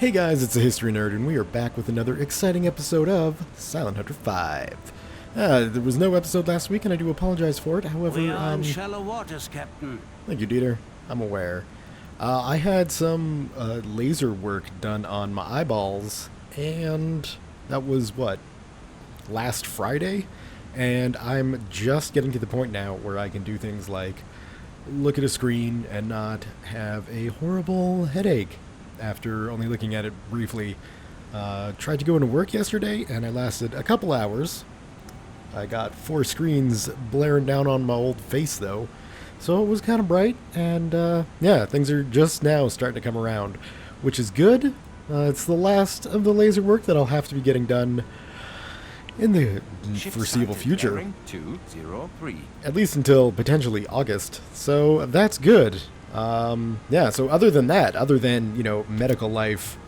Hey guys, it's a History Nerd, and we are back with another exciting episode of Silent Hunter 5. There was no episode last week, and I do apologize for it. However, we are in shallow waters, Captain. Thank you, Dieter. I'm aware. I had some laser work done on my eyeballs, and that was, last Friday? And I'm just getting to the point now where I can do things like look at a screen and not have a horrible headache after only looking at it briefly. Tried to go into work yesterday, and I lasted a couple hours. I got 4 screens blaring down on my old face, though, so it was kind of bright, and yeah, things are just now starting to come around, which is good. It's the last of the laser work that I'll have to be getting done in the foreseeable future. 203. At least until potentially August, so that's good. Yeah, so other than that, other than, you know, medical life,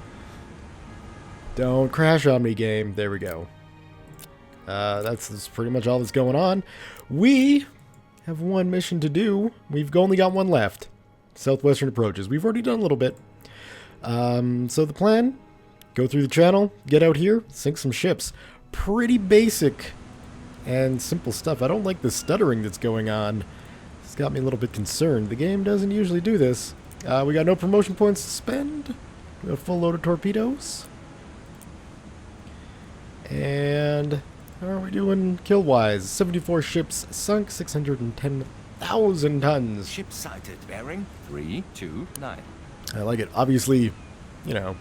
don't crash on me, game. There we go. That's pretty much all that's going on. We have one mission to do. We've only got one left. Southwestern approaches. We've already done a little bit. So the plan, go through the channel, get out here, sink some ships. Pretty basic and simple stuff. I don't like the stuttering that's going on. It's got me a little bit concerned. The game doesn't usually do this. We got no promotion points to spend. We got a full load of torpedoes. And how are we doing kill-wise? 74 ships sunk, 610,000 tons. Ship sighted, bearing 329. I like it. Obviously, you know,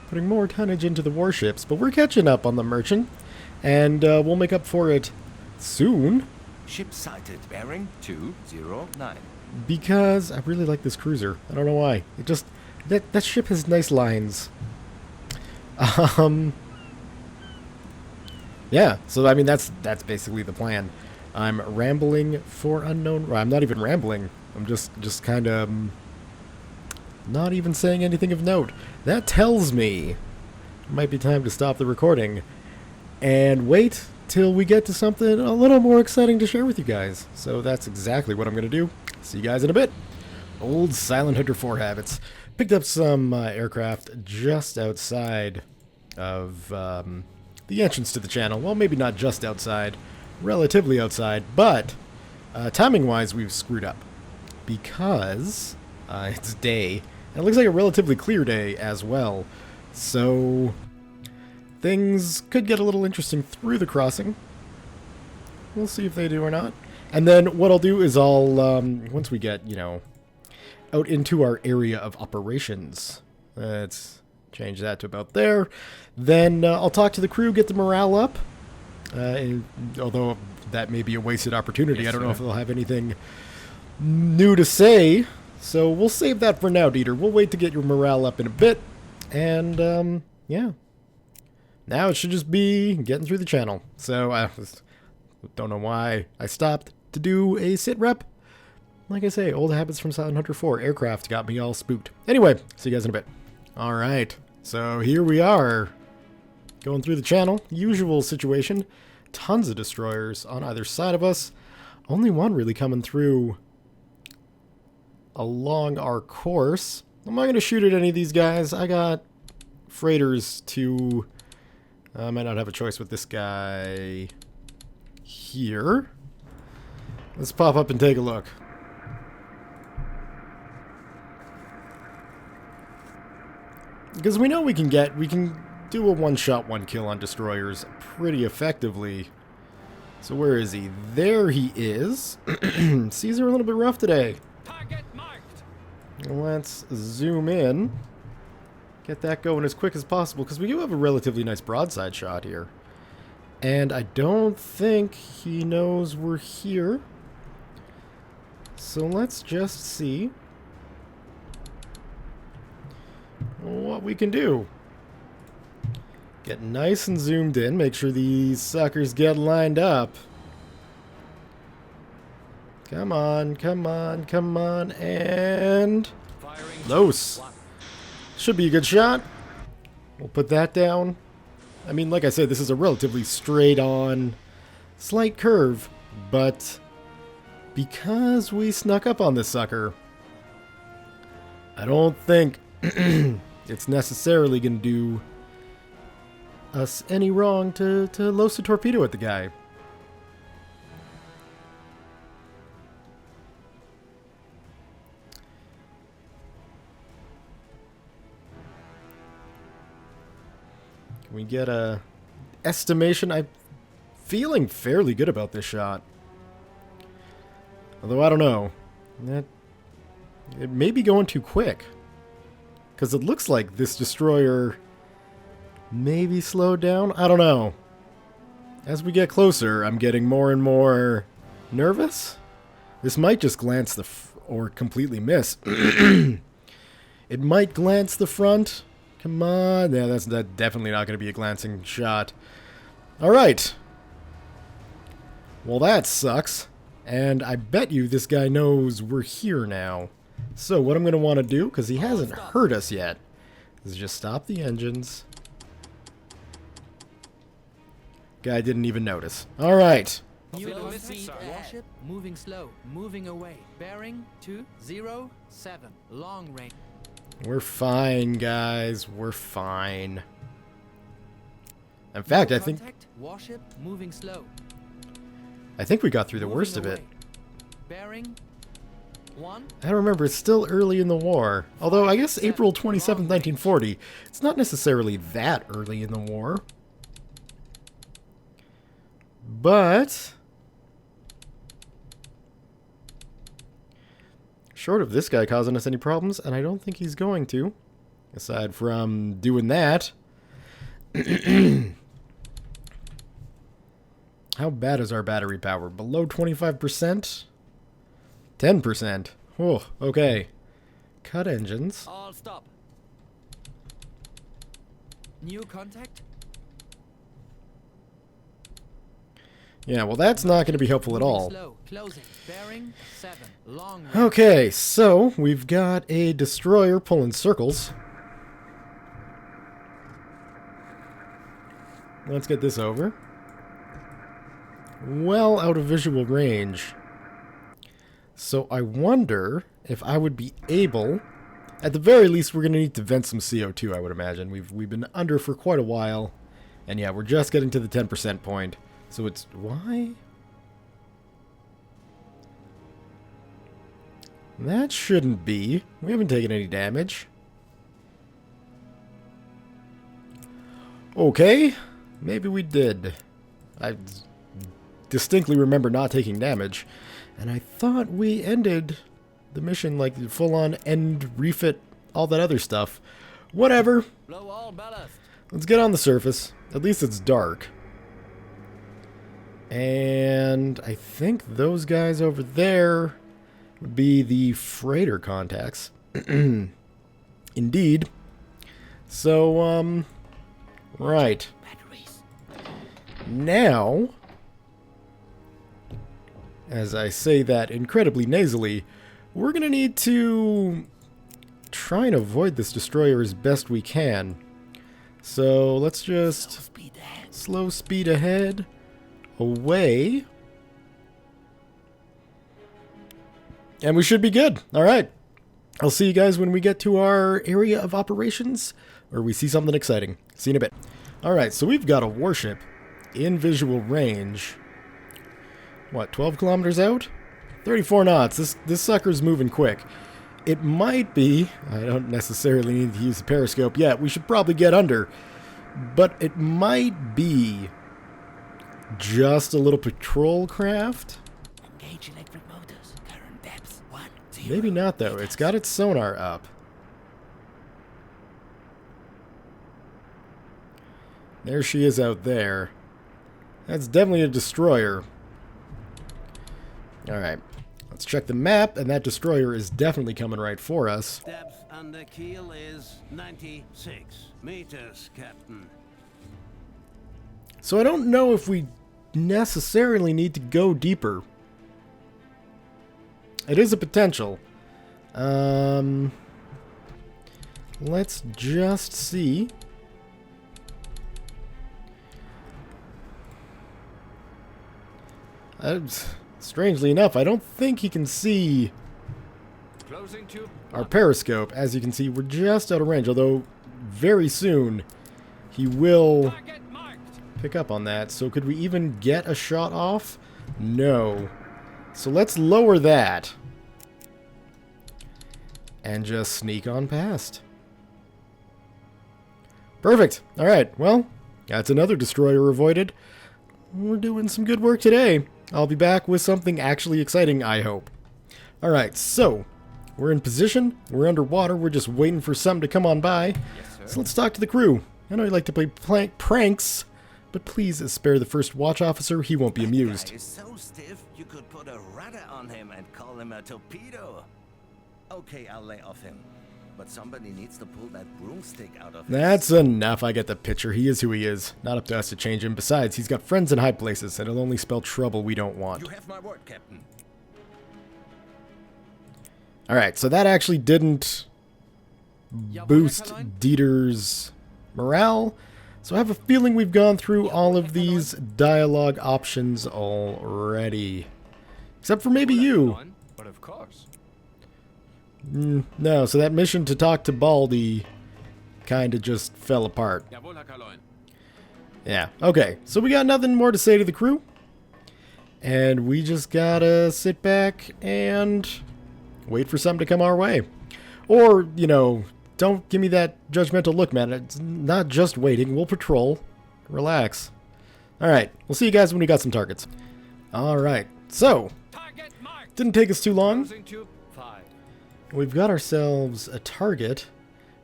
putting more tonnage into the warships, but we're catching up on the merchant, and we'll make up for it soon. Ship sighted, bearing 209. Because I really like this cruiser. I don't know why. It just that ship has nice lines. Yeah, so I mean that's basically the plan. I'm rambling for unknown. Well, I'm not even rambling. I'm just kind of not even saying anything of note. That tells me it might be time to stop the recording and wait till we get to something a little more exciting to share with you guys. So that's exactly what I'm going to do. See you guys in a bit. Old Silent Hunter 4 habits. Picked up some aircraft just outside of the entrance to the channel. Well, maybe not just outside, relatively outside, but timing-wise we've screwed up because it's day, and it looks like a relatively clear day as well. So things could get a little interesting through the crossing. We'll see if they do or not. And then what I'll do is I'll, once we get, you know, out into our area of operations, let's change that to about there, then I'll talk to the crew, get the morale up, although that may be a wasted opportunity. Yes, I don't know if they'll have anything new to say, so we'll save that for now, Dieter. We'll wait to get your morale up in a bit, and, yeah. Now it should just be getting through the channel. So I don't know why I stopped to do a sit rep. Like I say, old habits from Silent Hunter 4. Aircraft got me all spooked. Anyway, see you guys in a bit. Alright, so here we are. Going through the channel. Usual situation. Tons of destroyers on either side of us. Only one really coming through along our course. I'm not going to shoot at any of these guys. I got freighters to... I might not have a choice with this guy here. Let's pop up and take a look. Because we know we can do a one-shot, one-kill on destroyers pretty effectively. So where is he? There he is. Seas are a little bit rough today. Target marked. Let's zoom in. Get that going as quick as possible, because we do have a relatively nice broadside shot here. And I don't think he knows we're here. So let's just see what we can do. Get nice and zoomed in, make sure these suckers get lined up. Come on, come on, come on, and... Los! Should be a good shot. We'll put that down. I mean, like I said, this is a relatively straight-on, slight curve, but because we snuck up on this sucker, I don't think it's necessarily going to do us any wrong to load a torpedo at the guy. Can we get a estimation? I'm feeling fairly good about this shot. Although I don't know. It may be going too quick. Because it looks like this destroyer maybe slowed down. I don't know. As we get closer, I'm getting more and more nervous. This might just glance or completely miss. It might glance the front. Come on. Yeah, that's definitely not going to be a glancing shot. Alright. Well, that sucks. And I bet you this guy knows we're here now. So what I'm going to want to do, because he hasn't heard us yet, is just stop the engines. Guy didn't even notice. Alright. Warship moving slow, moving away. Bearing 207. Long range. We're fine, guys. We're fine. In fact, I think Warship moving slow. I think we got through the worst of it. Bearing 1. I don't remember. It's still early in the war. Although, I guess April 27th, 1940. It's not necessarily that early in the war. But short of this guy causing us any problems, and I don't think he's going to, aside from doing that. How bad is our battery power? Below 25%? 10%. Oh, okay. Cut engines. All stop. New contact. Yeah, well, that's not going to be helpful at all. Slow. Closing. Bearing 7. Long range. Okay, so we've got a destroyer pulling circles. Let's get this over. Well out of visual range. So I wonder if I would be able... At the very least, we're going to need to vent some CO2, I would imagine. We've been under for quite a while. And yeah, we're just getting to the 10% point. So it's... Why? That shouldn't be. We haven't taken any damage. Okay. Maybe we did. I distinctly remember not taking damage. And I thought we ended the mission like full-on end, refit, all that other stuff. Whatever. Blow all ballast. Let's get on the surface. At least it's dark. And I think those guys over there would be the freighter contacts. Indeed. So, right. Now, as I say that incredibly nasally, we're going to need to try and avoid this destroyer as best we can. So let's just slow speed ahead, away, and we should be good. All right. I'll see you guys when we get to our area of operations, or we see something exciting. See you in a bit. All right, so we've got a warship in visual range. What, 12 kilometers out? 34 knots. This sucker's moving quick. It might be... I don't necessarily need to use the periscope yet. We should probably get under. But it might be just a little patrol craft. Engage electric motors. Current depth 10. Maybe not, though. It's got its sonar up. There she is out there. That's definitely a destroyer. Alright, let's check the map, and that destroyer is definitely coming right for us. Depth under keel is 96 meters, Captain. So I don't know if we necessarily need to go deeper. It is a potential. Let's just see. Strangely enough, I don't think he can see Closing tube. our periscope. As you can see, we're just out of range, although very soon he will Target marked. pick up on that. So could we even get a shot off? No. So let's lower that. And just sneak on past. Perfect. Alright, well, that's another destroyer avoided. We're doing some good work today. I'll be back with something actually exciting, I hope. Alright, so, we're in position, we're underwater, we're just waiting for something to come on by. Yes, sir. So let's talk to the crew. I know you like to play pranks, but please spare the first watch officer, he won't be amused. That guy is so stiff, you could put a rudder on him and call him a torpedo. Okay, I'll lay off him. But somebody needs to pull that broomstick out of him. That's enough, I get the picture. He is who he is. Not up to us to change him. Besides, he's got friends in high places, and it'll only spell trouble we don't want. You have my word, Captain. Alright, so that actually didn't boost Dieter's morale. So I have a feeling we've gone through all of these dialogue options already. Except for maybe you. But of course. No, so that mission to talk to Baldy kind of just fell apart. Jawohl, Herr Kaloin. Yeah, okay. So we got nothing more to say to the crew. And we just gotta sit back and wait for something to come our way. Or, you know, don't give me that judgmental look, man. It's not just waiting. We'll patrol. Relax. Alright, we'll see you guys when we got some targets. Alright, so, Target marked. didn't take us too long. Closing to 5. We've got ourselves a target.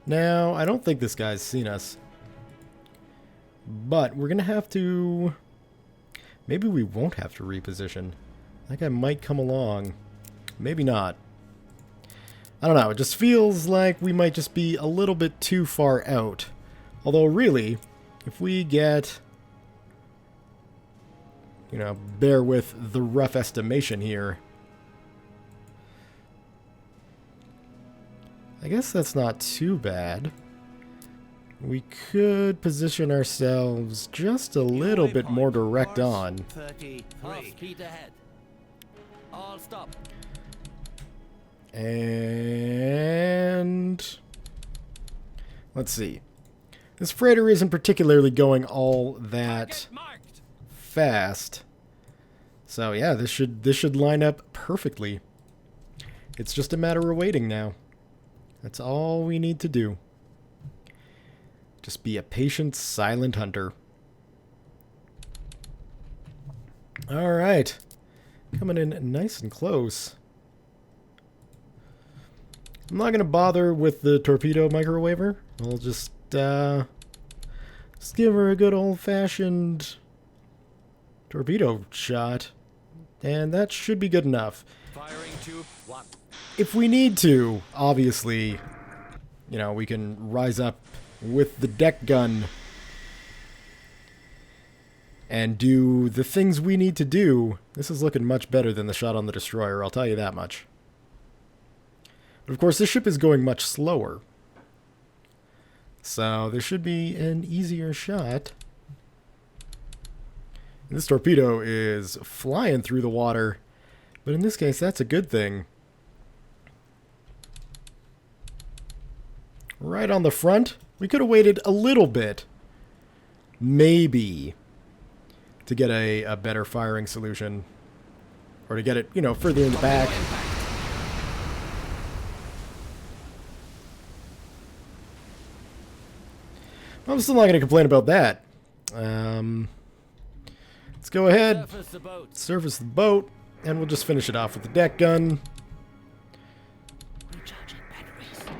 Now, I don't think this guy's seen us. But we're going to have to... Maybe we won't have to reposition. That guy might come along. Maybe not. I don't know. It just feels like we might just be a little bit too far out. Although, really, if we get... You know, bear with the rough estimation here. I guess that's not too bad. We could position ourselves just a little bit more direct on. 33. Half speed ahead. All stop. And... let's see. This freighter isn't particularly going all that Target marked. fast. So yeah, this should line up perfectly. It's just a matter of waiting now. That's all we need to do. Just be a patient, silent hunter. Alright. Coming in nice and close. I'm not going to bother with the torpedo microwaver. I'll just give her a good old-fashioned torpedo shot. And that should be good enough. Firing to 1. If we need to, obviously, you know, we can rise up with the deck gun and do the things we need to do. This is looking much better than the shot on the destroyer, I'll tell you that much. But of course, this ship is going much slower. So there should be an easier shot. This torpedo is flying through the water, but in this case, that's a good thing. Right on the front. We could have waited a little bit. Maybe. To get a better firing solution. Or to get it, you know, further in the back. I'm still not going to complain about that. Let's go ahead. Surface the boat. Surface the boat. And we'll just finish it off with the deck gun. Recharging batteries.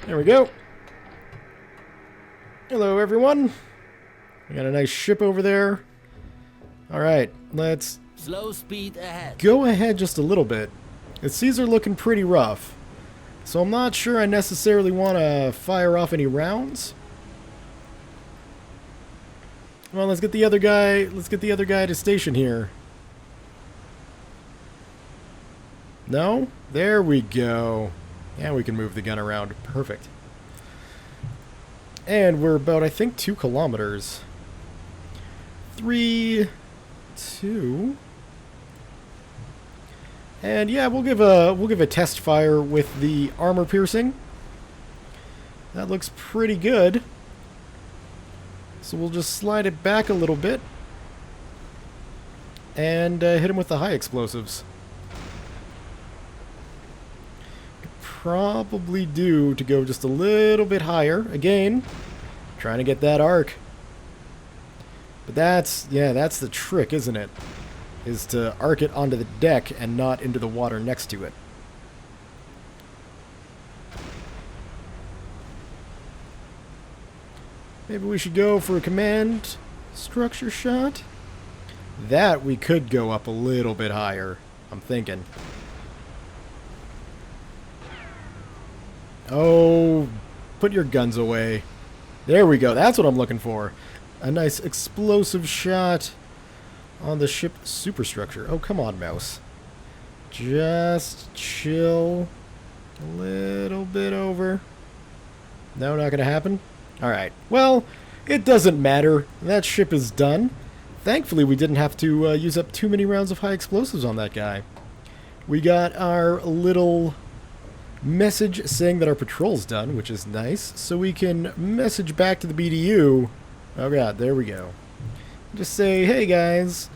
There we go. Hello, everyone. We got a nice ship over there. Alright, let's Slow speed ahead. go ahead just a little bit. The seas are looking pretty rough. So I'm not sure I necessarily want to fire off any rounds. Well, let's get the other guy to station here. No? There we go. Yeah, we can move the gun around. Perfect. And we're about, I think, 2 kilometers. 3, 2. And yeah, we'll give a test fire with the armor piercing. That looks pretty good. So we'll just slide it back a little bit. And hit him with the high explosives. Could probably do to go just a little bit higher. Again, trying to get that arc. But that's, yeah, that's the trick, isn't it? Is to arc it onto the deck and not into the water next to it. Maybe we should go for a command structure shot? That we could go up a little bit higher, I'm thinking. Oh, put your guns away. There we go, that's what I'm looking for. A nice explosive shot on the ship superstructure. Oh, come on, mouse. Just chill a little bit over. No, not gonna happen? Alright, well, it doesn't matter. That ship is done. Thankfully, we didn't have to use up too many rounds of high explosives on that guy. We got our little message saying that our patrol's done, which is nice. So we can message back to the BDU. Oh god, there we go. Just say, hey guys,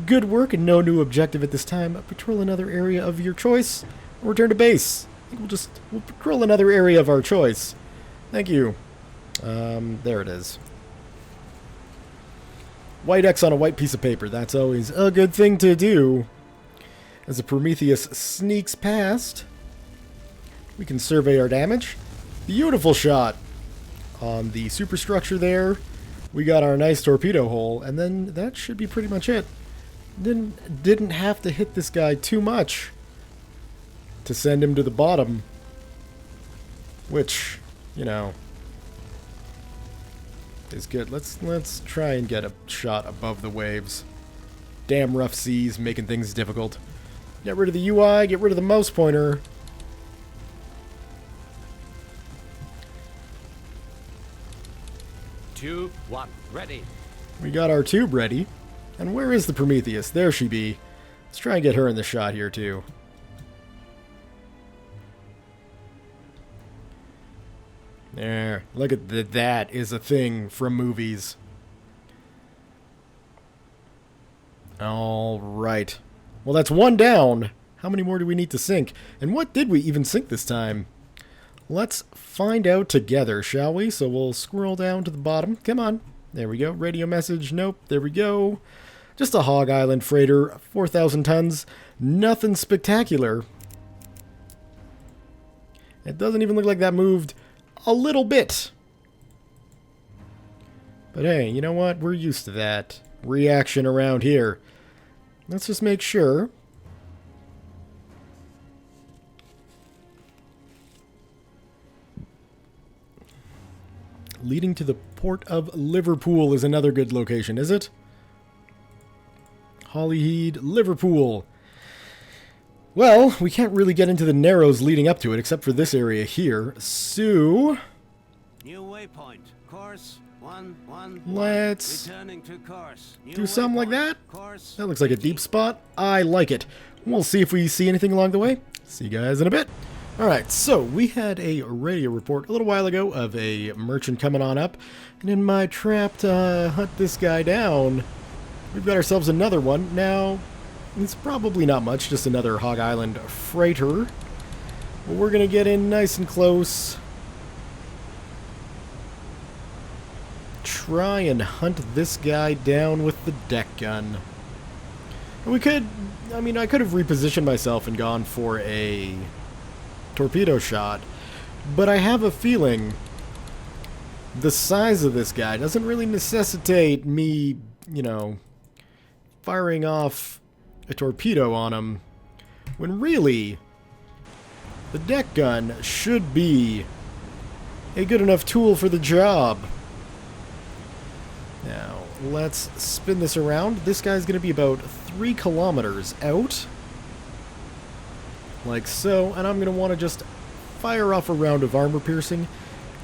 good work and no new objective at this time. Patrol another area of your choice. Or return to base. I think we'll patrol another area of our choice. Thank you. There it is. White X on a white piece of paper. That's always a good thing to do. As the Prometheus sneaks past, we can survey our damage. Beautiful shot on the superstructure there. We got our nice torpedo hole, and then that should be pretty much it. Didn't have to hit this guy too much to send him to the bottom. Which, you know, is good. Let's try and get a shot above the waves. Damn rough seas, making things difficult. Get rid of the UI, get rid of the mouse pointer. Two, one, ready. We got our tube ready. And where is the Prometheus? There she be. Let's try and get her in the shot here too. There. Look at that is a thing from movies. Alright. Well, that's one down. How many more do we need to sink? And what did we even sink this time? Let's find out together, shall we? So we'll scroll down to the bottom. Come on. There we go. Radio message. Nope. There we go. Just a Hog Island freighter. 4,000 tons. Nothing spectacular. It doesn't even look like that moved a little bit. But hey, you know what? We're used to that reaction around here. Let's just make sure. Leading to the port of Liverpool is another good location, is it? Holyhead, Liverpool. Well, we can't really get into the Narrows leading up to it, except for this area here. So, new waypoint. Course 111. Let's returning to course. New do something like that. Course. That looks like a deep spot. I like it. We'll see if we see anything along the way. See you guys in a bit. Alright, so we had a radio report a little while ago of a merchant coming on up. And in my trap to hunt this guy down, we've got ourselves another one. Now, it's probably not much, just another Hog Island freighter. But we're going to get in nice and close. Try and hunt this guy down with the deck gun. And we could, I mean, I could have repositioned myself and gone for a torpedo shot, but I have a feeling the size of this guy doesn't really necessitate me, you know, firing off a torpedo on him, when really the deck gun should be a good enough tool for the job. Now, let's spin this around. This guy's going to be about 3 kilometers out. Like so, and I'm going to want to just fire off a round of armor piercing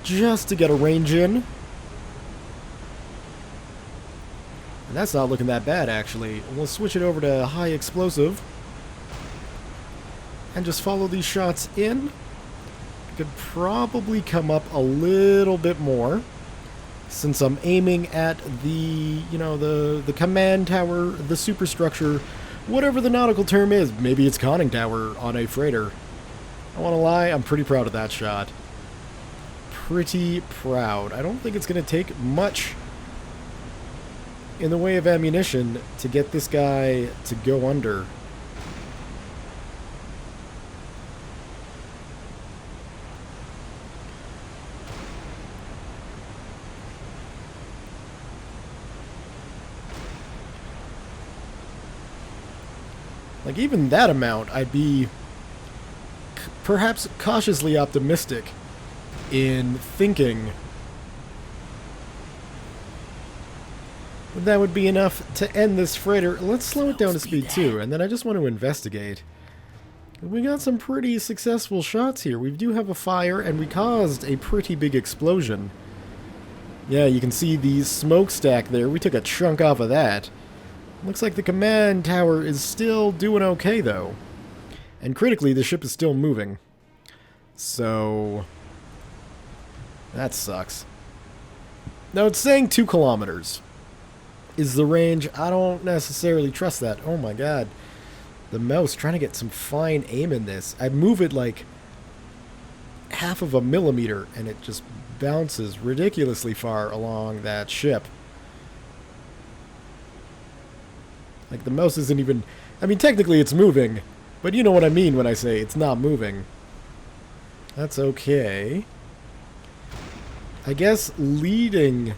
just to get a range in. And that's not looking that bad, actually. We'll switch it over to high explosive and just follow these shots in. I could probably come up a little bit more, since I'm aiming at the, you know, the command tower, the superstructure, whatever the nautical term is. Maybe it's conning tower on a freighter. I want to lie, I'm pretty proud of that shot. Pretty proud. I don't think it's going to take much in the way of ammunition to get this guy to go under. Like, even that amount, I'd be perhaps cautiously optimistic in thinking that would be enough to end this freighter. Let's slow it down to speed 2, and then I just want to investigate. We got some pretty successful shots here. We do have a fire, and we caused a pretty big explosion. Yeah, you can see the smokestack there. We took a chunk off of that. Looks like the command tower is still doing okay, though. And critically, the ship is still moving. So that sucks. Now, it's saying 2 kilometers is the range. I don't necessarily trust that. Oh my god. The mouse trying to get some fine aim in this. I move it like half of a millimeter, and it just bounces ridiculously far along that ship. Like, the mouse isn't even... I mean, technically it's moving, but you know what I mean when I say it's not moving. That's okay. I guess leading...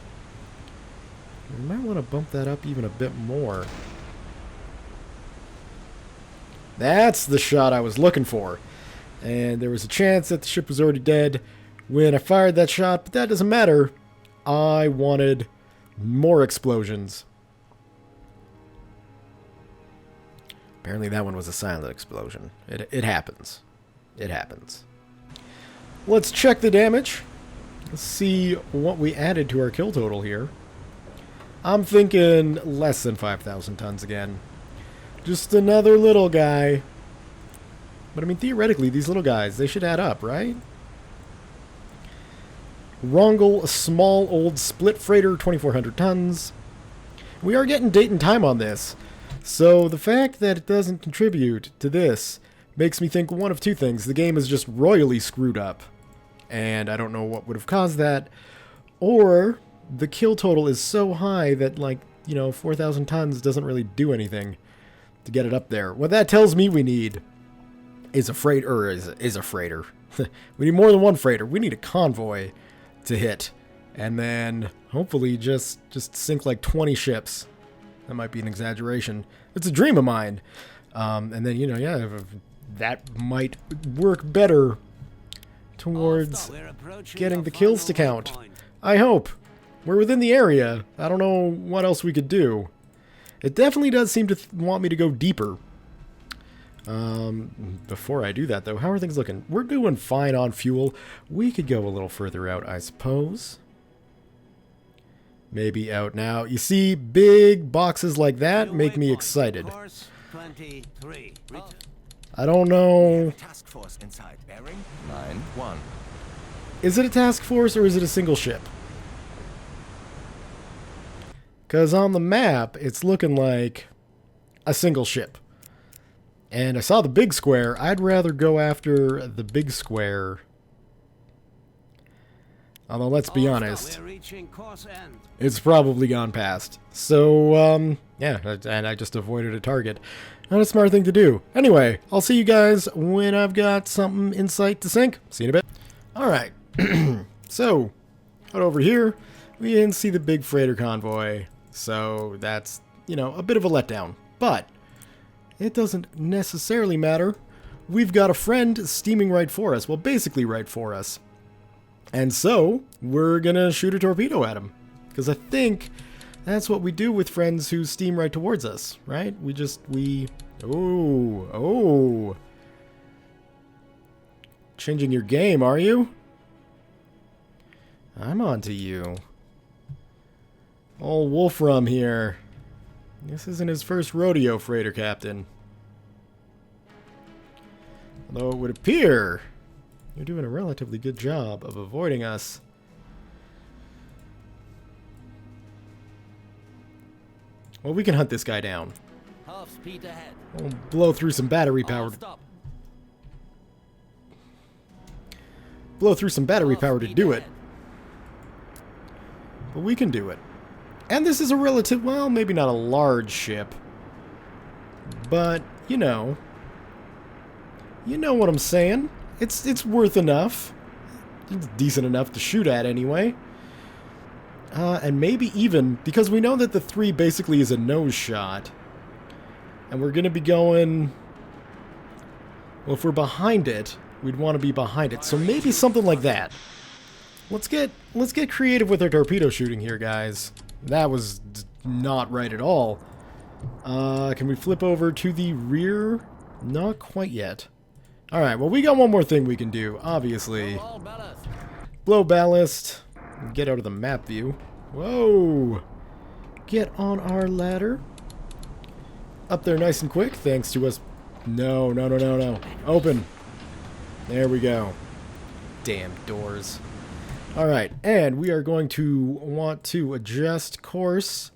We might want to bump that up even a bit more. That's the shot I was looking for. And there was a chance that the ship was already dead when I fired that shot, but that doesn't matter. I wanted more explosions. Apparently that one was a silent explosion. It happens. It happens. Let's check the damage. Let's see what we added to our kill total here. I'm thinking less than 5,000 tons again. Just another little guy. But I mean, theoretically, these little guys, they should add up, right? Rongal, a small old split freighter, 2,400 tons. We are getting date and time on this. So the fact that it doesn't contribute to this makes me think one of two things. The game is just royally screwed up, and I don't know what would have caused that. Or the kill total is so high that, like, you know, 4,000 tons doesn't really do anything to get it up there. What that tells me we need is a freighter, or is a freighter. We need more than one freighter. We need a convoy to hit, and then hopefully just sink like 20 ships. That might be an exaggeration. It's a dream of mine. And then, you know, yeah, that might work better towards getting the kills to count. I hope. We're within the area. I don't know what else we could do. It definitely does seem to want me to go deeper. Before I do that, though, how are things looking? We're doing fine on fuel. We could go a little further out, I suppose. Maybe out now. You see, big boxes like that make me excited. I don't know. Task force inside. Bearing 9-1. Is it a task force or is it a single ship? Because on the map, it's looking like a single ship. And I saw the big square. I'd rather go after the big square. Although, let's be honest, it's probably gone past. So, yeah, and I just avoided a target. Not a smart thing to do. Anyway, I'll see you guys when I've got something in sight to sink. See you in a bit. Alright, so, out over here, we didn't see the big freighter convoy. So, that's, you know, a bit of a letdown. But it doesn't necessarily matter. We've got a friend steaming right for us. Well, basically right for us. And so, we're gonna shoot a torpedo at him. Because I think that's what we do with friends who steam right towards us, right? Oh. Changing your game, are you? I'm on to you. Old Wolfram here. This isn't his first rodeo, freighter captain. Although it would appear You're doing a relatively good job of avoiding us. Well, we can hunt this guy down. Half speed ahead. We'll blow through some battery All power. stop. Blow through some battery Half power to speed do it. ahead. But we can do it. And this is a relative, well, maybe not a large ship. But, you know what I'm saying. It's worth enough. It's decent enough to shoot at anyway. And maybe even, because we know that the 3 basically is a nose shot. And we're going to be going... Well, if we're behind it, we'd want to be behind it. So maybe something like that. Let's get creative with our torpedo shooting here, guys. That was not right at all. Can we flip over to the rear? Not quite yet. Alright, well, we got one more thing we can do, obviously. All ballast. Blow ballast. Get out of the map view. Whoa! Get on our ladder. Up there nice and quick, thanks to us. No. Open. There we go. Damn doors. Alright, and we are going to want to adjust course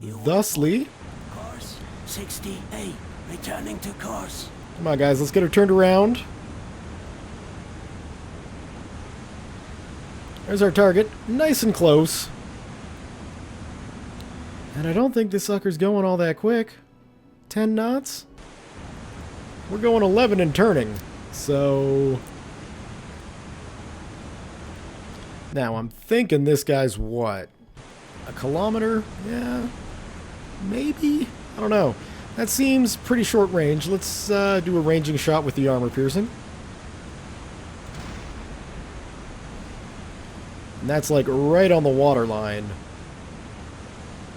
thusly. Course 68. Returning to course. Come on, guys, let's get her turned around. There's our target. Nice and close. And I don't think this sucker's going all that quick. 10 knots? We're going 11 and turning. So... Now, I'm thinking this guy's what? A kilometer? Yeah. Maybe? I don't know. That seems pretty short range. Let's do a ranging shot with the armor piercing. And that's like right on the water line.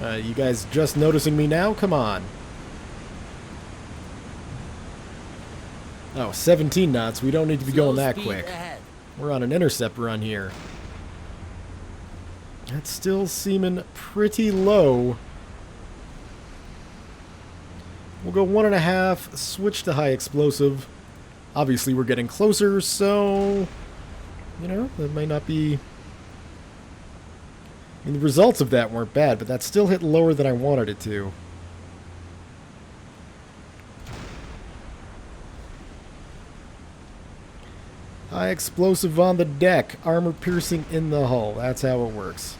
You guys just noticing me now? Come on. Oh, 17 knots. We don't need to be going that quick. Ahead. We're on an intercept run here. That's still seeming pretty low. We'll go 1.5, switch to high explosive. Obviously, we're getting closer, so... You know, that may not be... I mean, the results of that weren't bad, but that still hit lower than I wanted it to. High explosive on the deck, armor piercing in the hull. That's how it works.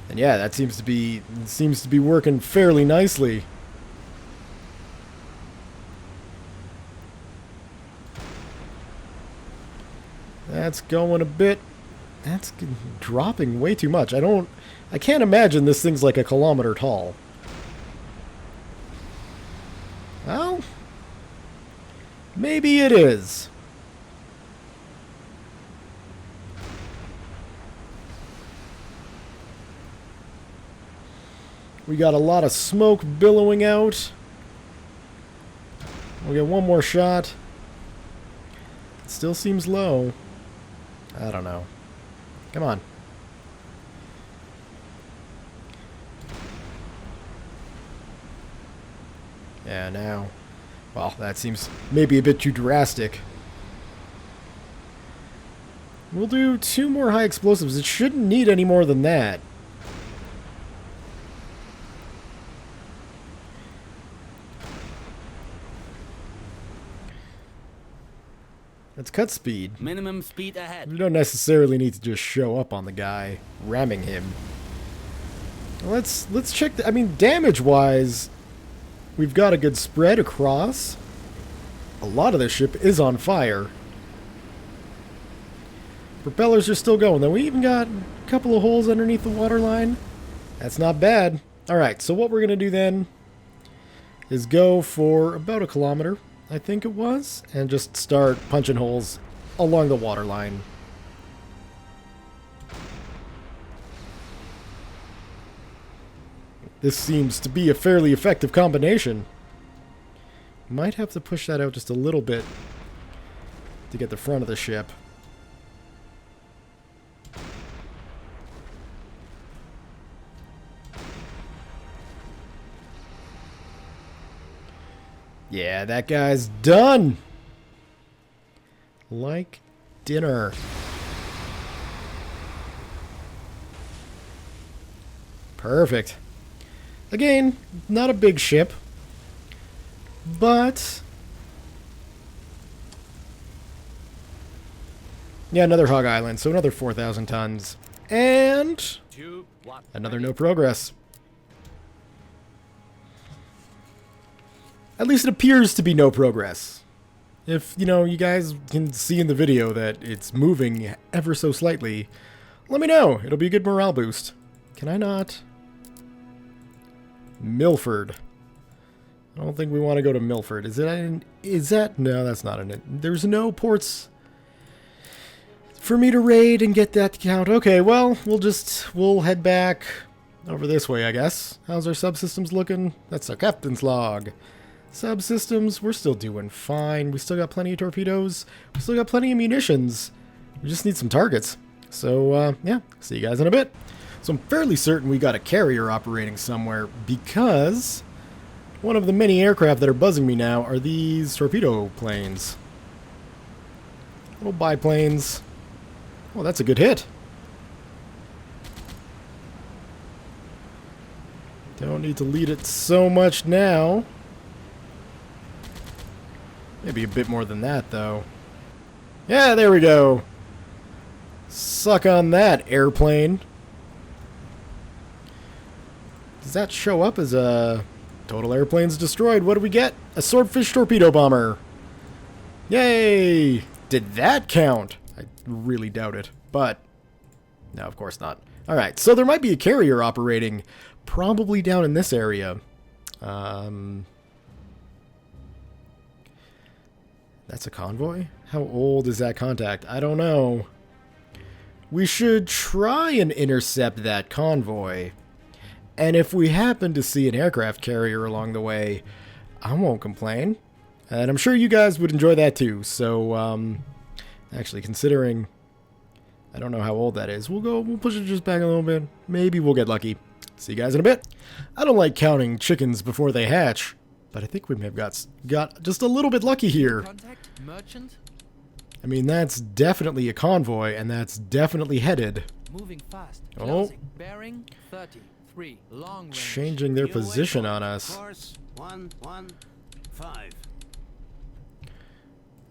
And yeah, that seems to be working fairly nicely. That's going a bit. That's dropping way too much. I can't imagine this thing's like a kilometer tall. Well, maybe it is. We got a lot of smoke billowing out. We'll get one more shot. It still seems low. I don't know. Come on. Yeah, now. Well, that seems maybe a bit too drastic. We'll do 2 more high explosives. It shouldn't need any more than that. Let's cut speed. Minimum speed ahead. We don't necessarily need to just show up on the guy, ramming him. Let's check. I mean, damage-wise, we've got a good spread across. A lot of this ship is on fire. Propellers are still going, though. We even got a couple of holes underneath the waterline. That's not bad. Alright, so what we're going to do then is go for about 1 kilometer, I think it was, and just start punching holes along the waterline. This seems to be a fairly effective combination. Might have to push that out just a little bit to get the front of the ship. Yeah, that guy's done. like dinner. Perfect. Again, not a big ship, but yeah, another Hog Island, so another 4,000 tons, and Two, one. another no progress. At least it appears to be no progress. If, you know, you guys can see in the video that it's moving ever so slightly, let me know. It'll be a good morale boost. Can I not? Milford. I don't think we want to go to Milford. Is that? No, that's not in it. There's no ports for me to raid and get that count. Okay, well, we'll head back over this way, I guess. How's our subsystems looking? That's our captain's log. Subsystems, we're still doing fine. We still got plenty of torpedoes. We still got plenty of munitions. We just need some targets. So, yeah, see you guys in a bit. So I'm fairly certain we got a carrier operating somewhere because one of the many aircraft that are buzzing me now are these torpedo planes. Little biplanes. Oh, that's a good hit. Don't need to lead it so much now. Maybe a bit more than that, though. Yeah, there we go. Suck on that, airplane. Does that show up as a total airplanes destroyed? What do we get? A swordfish torpedo bomber. Yay! Did that count? I really doubt it, but no, of course not. Alright, so there might be a carrier operating probably down in this area. That's a convoy? How old is that contact? I don't know. We should try and intercept that convoy. And if we happen to see an aircraft carrier along the way, I won't complain. And I'm sure you guys would enjoy that too. So, actually, considering I don't know how old that is, we'll push it just back a little bit. Maybe we'll get lucky. See you guys in a bit. I don't like counting chickens before they hatch, but I think we may have got just a little bit lucky here. Contact merchant. I mean, that's definitely a convoy, and that's definitely headed. Moving fast. Oh. Closing. Bearing 33. Long range. Changing their New position waypoint. on us. Course 115.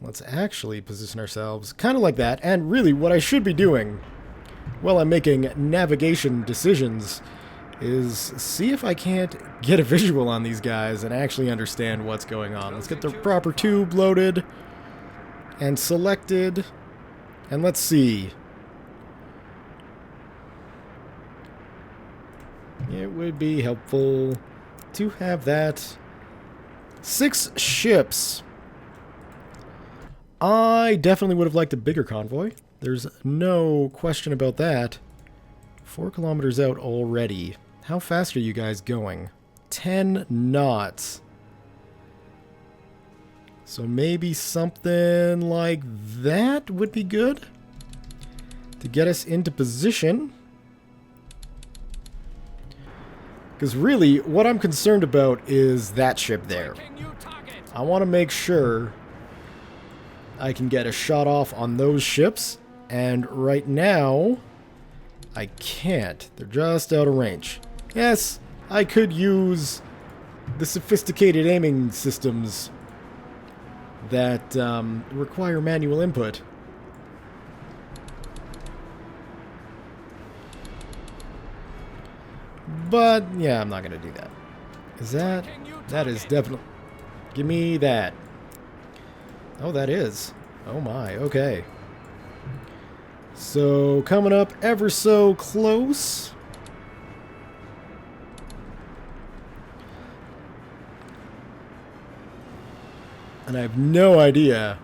Let's actually position ourselves kind of like that. And really, what I should be doing while I'm making navigation decisions is see if I can't get a visual on these guys and actually understand what's going on. Let's get the proper tube loaded and selected. And let's see. It would be helpful to have that. 6 ships. I definitely would have liked a bigger convoy. There's no question about that. 4 kilometers out already. How fast are you guys going? 10 knots. So maybe something like that would be good to get us into position. Because really, what I'm concerned about is that ship there. I want to make sure I can get a shot off on those ships, and right now I can't. They're just out of range. Yes, I could use the sophisticated aiming systems that require manual input. But, yeah, I'm not going to do that. Is that? That is definitely... Give me that. Oh, that is. Oh my, okay. So, coming up ever so close. And I have no idea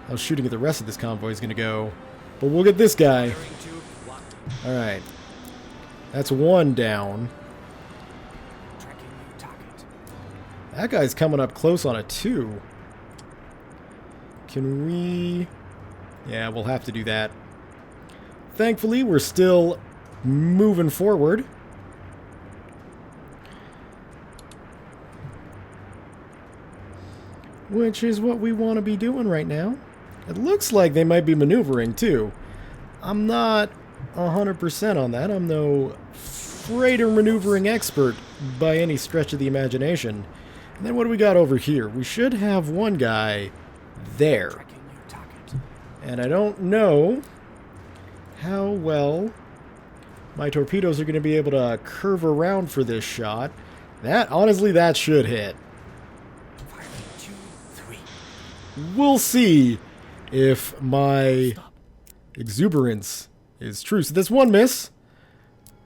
how shooting at the rest of this convoy is going to go. But we'll get this guy. Alright. That's 1 down. Tracking new target. That guy's coming up close on a 2. Can we... Yeah, we'll have to do that. Thankfully, we're still moving forward. Which is what we want to be doing right now. It looks like they might be maneuvering, too. I'm not 100% on that. I'm no freighter maneuvering expert by any stretch of the imagination. And then what do we got over here? We should have one guy there. Tracking your target. And I don't know how well my torpedoes are going to be able to curve around for this shot. Honestly, that should hit. Firing 2, 3. We'll see if my exuberance is true. So that's one miss.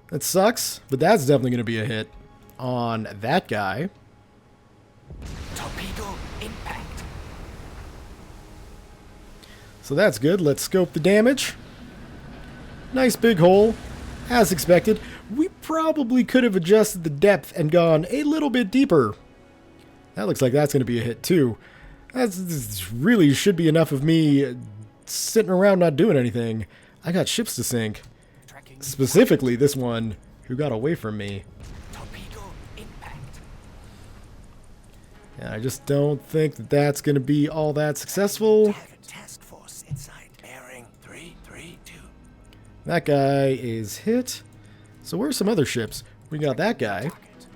That sucks, but that's definitely going to be a hit on that guy. Torpedo impact. So that's good. Let's scope the damage. Nice big hole, as expected. We probably could have adjusted the depth and gone a little bit deeper. That looks like that's going to be a hit too. This really should be enough of me sitting around not doing anything. I got ships to sink. Tracking Specifically this one who got away from me. torpedo impact. And I just don't think that that's going to be all that successful. Target task force inside. Bearing 332. That guy is hit. So where's some other ships? We got that guy. Target.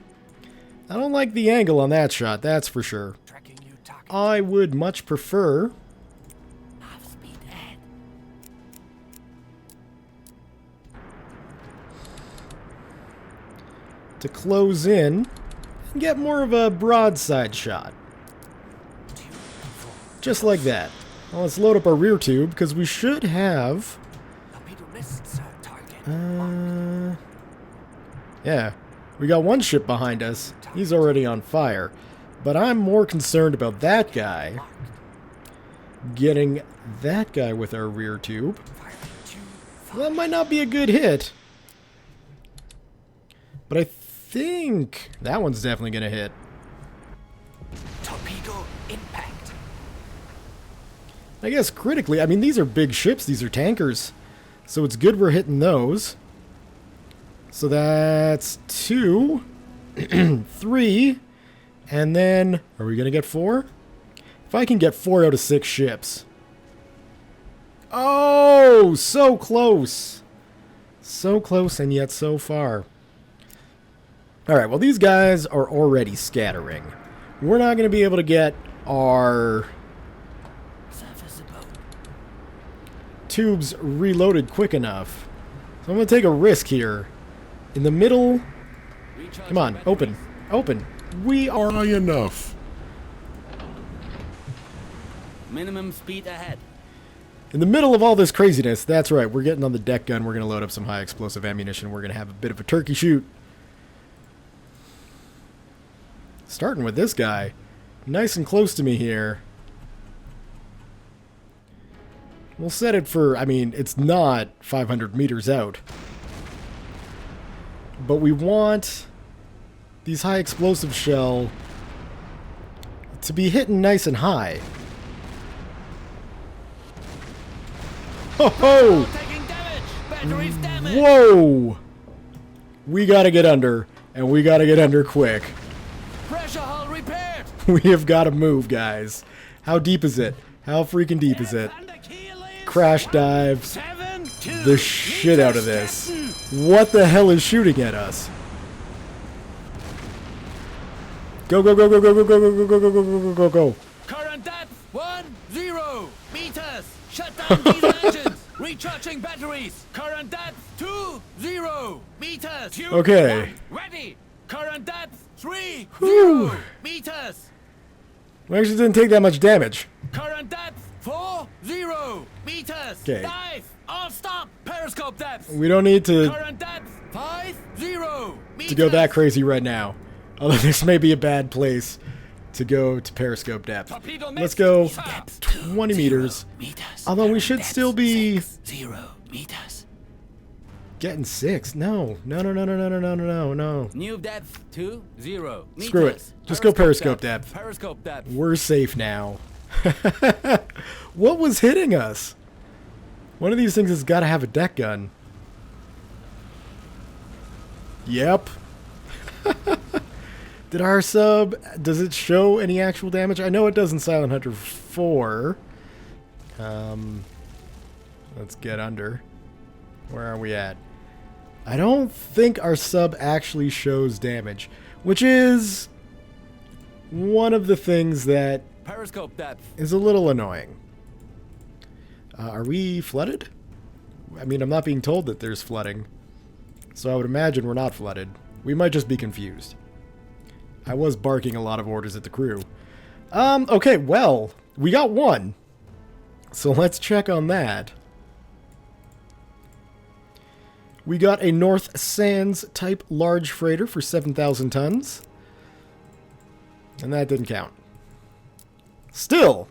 I don't like the angle on that shot, that's for sure. Tracking new target. I would much prefer Half speed ahead. to close in and get more of a broadside shot. 2, 4. Just like that. Well, let's load up our rear tube because we should have... Torpedo missed, sir. Target. Yeah, we got one ship behind us. He's already on fire. But I'm more concerned about that guy. Getting that guy with our rear tube. Firing 2, 5. That might not be a good hit. But I think that one's definitely going to hit. Torpedo impact. I guess critically, I mean, these are big ships. These are tankers. So it's good we're hitting those. So that's 2, 3, and then, are we going to get 4? If I can get 4 out of 6 ships. Oh, so close. So close and yet so far. Alright, well these guys are already scattering. We're not going to be able to get our Serviceable. tubes reloaded quick enough. So I'm going to take a risk here. In the middle... Recharge Come on, batteries. open. Open. We are... High enough. Minimum speed ahead. In the middle of all this craziness, that's right, we're getting on the deck gun, we're going to load up some high explosive ammunition, we're going to have a bit of a turkey shoot. Starting with this guy. Nice and close to me here. We'll set it for, I mean, it's not 500 meters out. But we want these high explosive shell to be hitting nice and high. Ho ho! Taking damage. Batteries damaged. Whoa! We gotta get under, and we gotta get under quick. Pressure hull repaired. We have gotta move, guys. How deep is it? How freaking deep is it? And the keel is Crash dives 7, 2 the shit out of meters, this. Captain. What the hell is shooting at us? Go, go, go, go, go, go, go, go, go, go, go, go, go, go, go. Current depth 10 meters. Shut down diesel engines. Recharging batteries. Current depth 20 meters. Tube Okay. 1 ready. Current depth 30 Whew. meters. We actually didn't take that much damage. Current depth 40 meters. Okay. Dive. All stop. Periscope depth. We don't need to Current depth 50 meters. go that crazy right now. Although this may be a bad place to go to periscope depth. Torpedo Let's missed. go Depth 20 meters. meters. Although we should Depth still be 0 meters. getting 6. No, no, no, no, no, no, no, no, no, no. New depth 20 meters. Screw it. Just go periscope depth. Periscope depth. We're safe now. What was hitting us? One of these things has got to have a deck gun. Yep. Did our sub, does it show any actual damage? I know it does in Silent Hunter 4. Let's get under. Where are we at? I don't think our sub actually shows damage, which is one of the things that Periscope depth. is a little annoying. Are we flooded? I mean, I'm not being told that there's flooding, so I would imagine we're not flooded. We might just be confused. I was barking a lot of orders at the crew. Okay, well, we got one. So let's check on that. We got a North Sands type large freighter for 7,000 tons. And that didn't count. Still!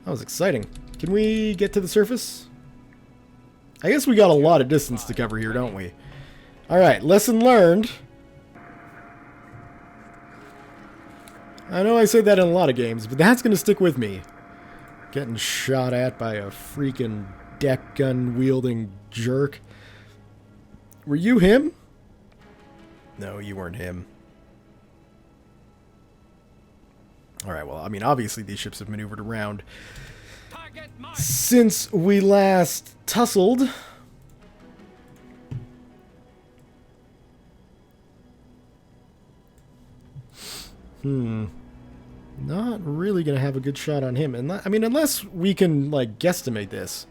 That was exciting. Can we get to the surface? I guess we got a lot of distance to cover here, don't we? Alright, lesson learned. I know I say that in a lot of games, but that's going to stick with me. Getting shot at by a freaking deck gun wielding jerk. Were you him? No, you weren't him. Alright, well, I mean, obviously these ships have maneuvered around Target marked. since we last tussled. Not really going to have a good shot on him. I mean, unless we can, like, guesstimate this.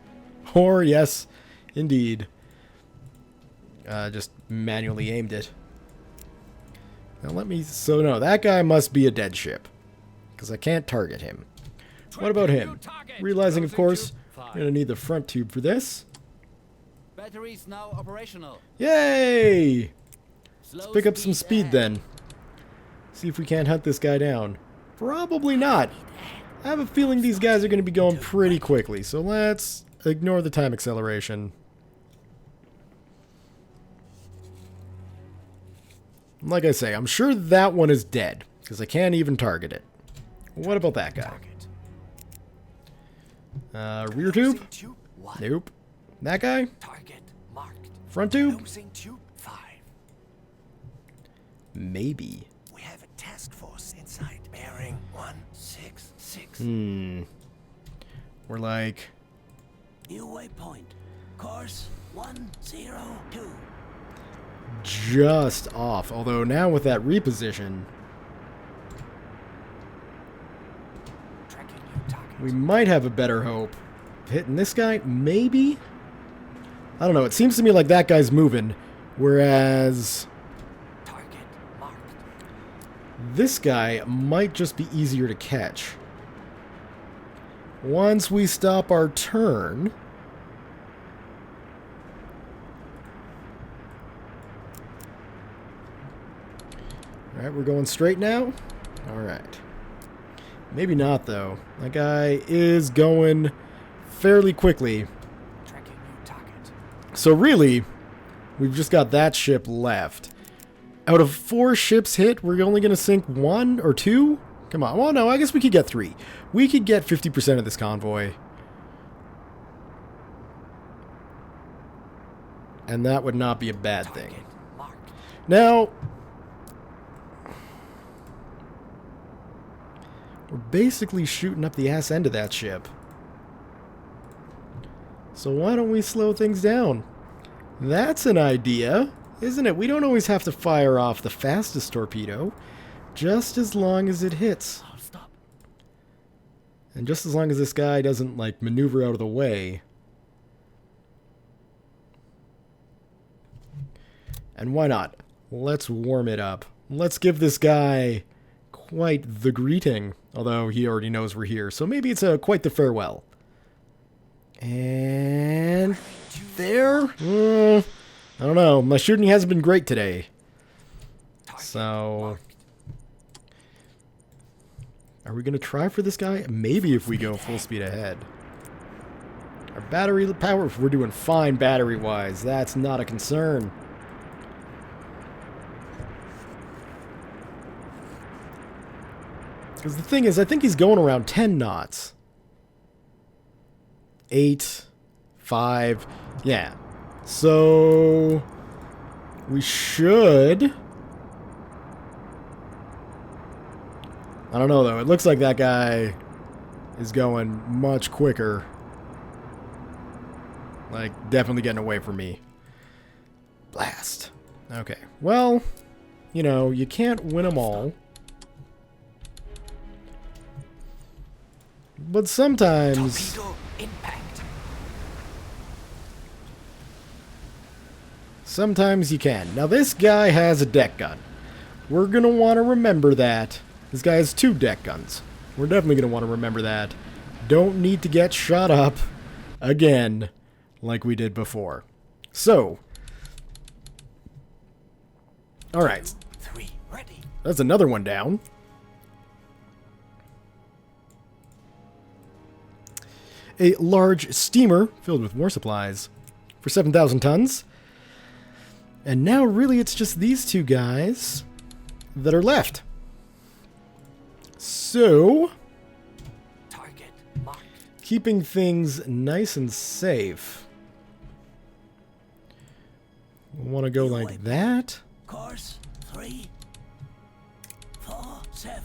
Or, yes, indeed. Just manually aimed it. Now let me... So, no, that guy must be a dead ship. Because I can't target him. What about him? Realizing, of course, I'm going to need the front tube for this. Batteries now operational. Yay! Slow Let's pick up some speed ahead. then. See if we can't hunt this guy down. Probably not. I have a feeling these guys are going to be going pretty quickly, so let's ignore the time acceleration. Like I say, I'm sure that one is dead, because I can't even target it. What about that guy? Rear tube? Nope. That guy? Target marked. Front tube? Losing tube 5. Maybe. We have a task force inside. Bearing 166. We're like... New waypoint. Course 102. just off. Although now with that reposition, Tracking your target. we might have a better hope of hitting this guy. Maybe? I don't know. It seems to me like that guy's moving, whereas Target marked. this guy might just be easier to catch. Once we stop our turn... Alright, we're going straight now? Alright. Maybe not, though. That guy is going fairly quickly. Tracking your target. So really, we've just got that ship left. Out of 4 ships hit, we're only going to sink 1 or 2? Come on. Well, no, I guess we could get 3. We could get 50% of this convoy. And that would not be a bad thing. Target marked. Now, we're basically shooting up the ass end of that ship. So why don't we slow things down? That's an idea, isn't it? We don't always have to fire off the fastest torpedo, just as long as it hits. I'll stop. And just as long as this guy doesn't, like, maneuver out of the way. And why not? Let's warm it up. Let's give this guy quite the greeting. Although he already knows we're here. So maybe it's quite the farewell. And... there? I don't know. My shooting hasn't been great today. So... are we going to try for this guy? Maybe if we go full speed ahead. Our battery power... we're doing fine battery-wise. That's not a concern. Because the thing is, I think he's going around 10 knots. 8, 5, yeah. So, we should... I don't know, though. It looks like that guy is going much quicker. Like, definitely getting away from me. Blast. Okay. Well, you know, you can't win them all. But sometimes... Torpedo impact. Sometimes you can. Now, this guy has a deck gun. We're going to want to remember that. This guy has 2 deck guns. We're definitely going to want to remember that. Don't need to get shot up again like we did before. So, alright. 3, ready. That's another one down. A large steamer filled with war supplies for 7,000 tons. And now really it's just these 2 guys that are left. So, Target marked. keeping things nice and safe. We'll want to go like that. Course 3, 4, 7.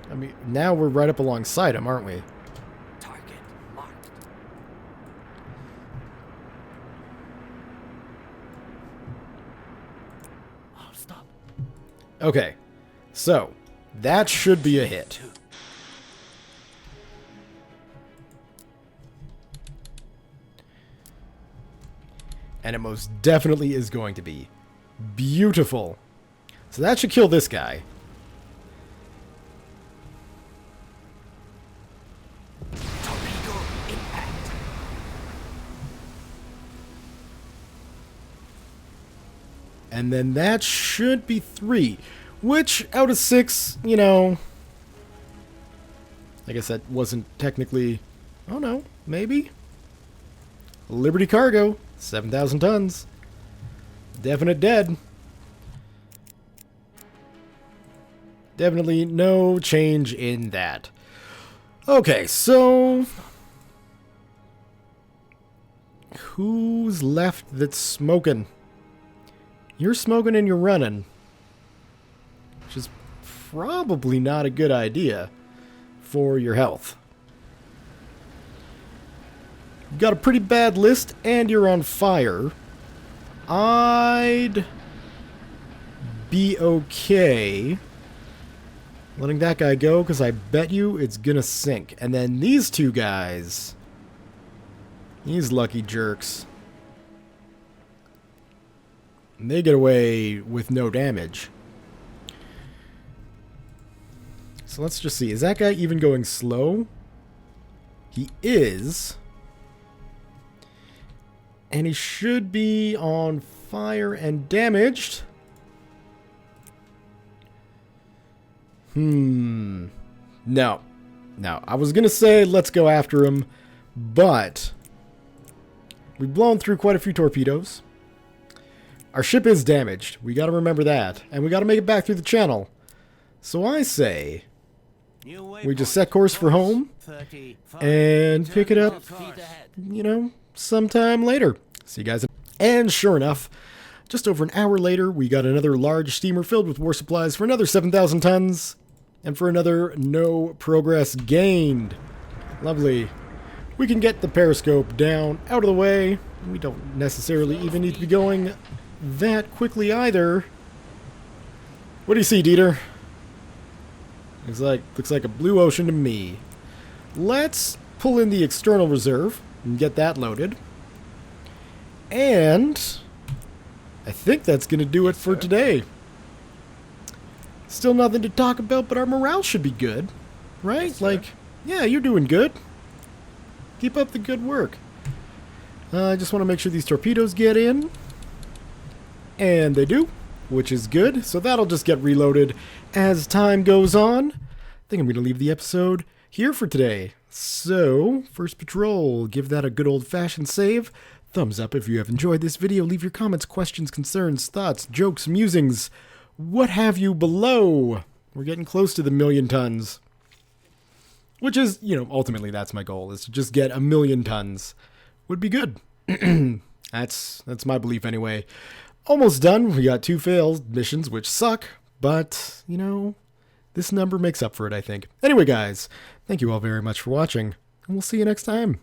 I mean, now we're right up alongside him, aren't we? Target marked. I'll stop. Okay, so that should be a hit. 2. And it most definitely is going to be. Beautiful. So that should kill this guy. Torpedo impact. And then that should be 3. Which, out of 6, you know... I guess that wasn't technically... Oh no, maybe? Liberty Cargo, 7,000 tons. Definite dead. Definitely no change in that. Okay, so... Who's left that's smoking? You're smoking and you're running. Which is probably not a good idea for your health. You've got a pretty bad list and you're on fire. I'd be okay letting that guy go because I bet you it's gonna sink. And then these 2 guys, these lucky jerks, they get away with no damage. So let's just see. Is that guy even going slow? He is. And he should be on fire and damaged. No. No. I was going to say let's go after him, but we've blown through quite a few torpedoes. Our ship is damaged. We got to remember that. And we got to make it back through the channel. So I say we just set course for home and pick it up, you know, sometime later. See you guys. And sure enough, just over an hour later, we got another large steamer filled with war supplies for another 7,000 tons and for another no progress gained. Lovely. We can get the periscope down out of the way. We don't necessarily even need to be going that quickly either. What do you see, Dieter? Looks like a blue ocean to me. Let's pull in the external reserve and get that loaded. And I think that's going to do it for today. Still nothing to talk about, but our morale should be good, right? Yes, like, yeah, you're doing good. Keep up the good work. I just want to make sure these torpedoes get in. And they do, which is good. So that'll just get reloaded as time goes on. I think I'm going to leave the episode here for today. So, first patrol, give that a good old-fashioned save. Thumbs up if you have enjoyed this video. Leave your comments, questions, concerns, thoughts, jokes, musings, what have you below. We're getting close to the 1,000,000 tons. Which is, you know, ultimately that's my goal, is to just get 1,000,000 tons. Would be good. That's my belief anyway. Almost done. We got 2 failed missions, which suck. But, you know, this number makes up for it, I think. Anyway, guys, thank you all very much for watching, and we'll see you next time.